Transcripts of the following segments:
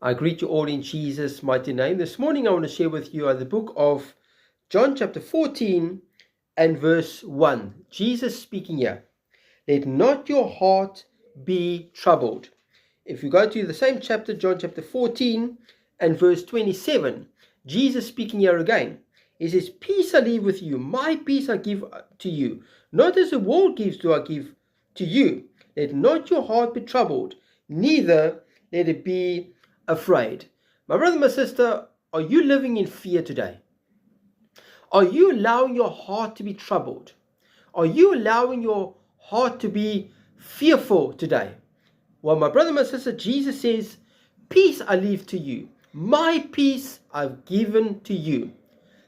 I greet you all in Jesus' mighty name. This morning I want to share with you the book of John chapter 14 and verse 1. Jesus speaking here. Let not your heart be troubled. If you go to the same chapter, John chapter 14 and verse 27, Jesus speaking here again. He says, peace I leave with you, my peace I give to you. Not as the world gives do I give to you. Let not your heart be troubled, neither let it be afraid. My brother, my sister, are you living in fear today? Are you allowing your heart to be troubled? Are you allowing your heart to be fearful today? Well, my brother, my sister, Jesus says, peace I leave to you. My peace I've given to you.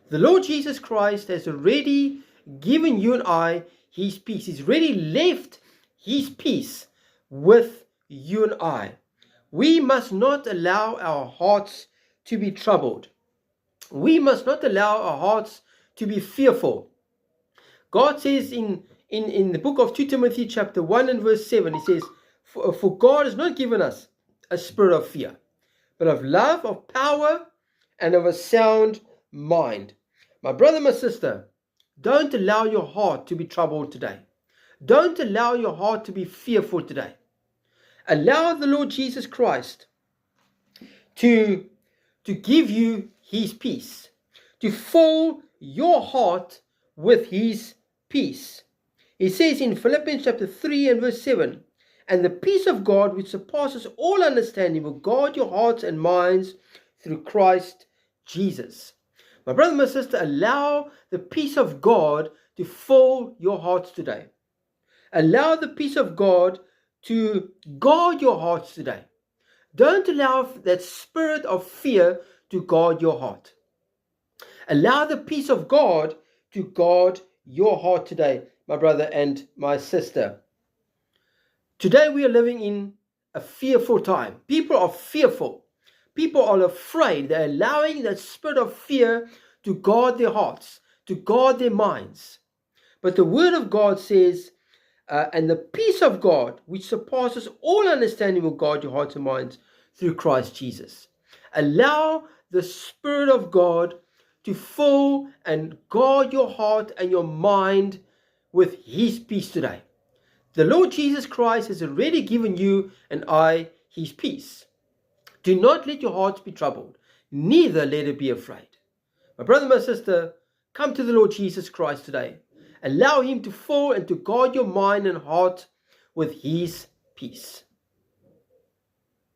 The Lord Jesus Christ has already given you and I his peace. He's already left his peace with you and I. We must not allow our hearts to be troubled. We must not allow our hearts to be fearful. God says in the book of 2 Timothy chapter 1 and verse 7, he says, For God has not given us a spirit of fear, but of love, of power, and of a sound mind. My brother, my sister, don't allow your heart to be troubled today. Don't allow your heart to be fearful today. Allow the Lord Jesus Christ to give you his peace, to fill your heart with his peace. He says in Philippians chapter 3 and verse 7, and the peace of God which surpasses all understanding will guard your hearts and minds through Christ Jesus. My brother, my sister, allow the peace of God to fill your hearts today. Allow the peace of God to guard your hearts today. Don't allow that spirit of fear to guard your heart. Allow the peace of God to guard your heart today, my brother and my sister. Today we are living in a fearful time. People are fearful. People are afraid. They're allowing that spirit of fear to guard their hearts, to guard their minds. But the word of God says, and the peace of God, which surpasses all understanding, will guard your hearts and minds through Christ Jesus. Allow the Spirit of God to fill and guard your heart and your mind with his peace today. The Lord Jesus Christ has already given you and I his peace. Do not let your hearts be troubled, neither let it be afraid. My brother, my sister, come to the Lord Jesus Christ today. Allow him to fill and to guard your mind and heart with his peace.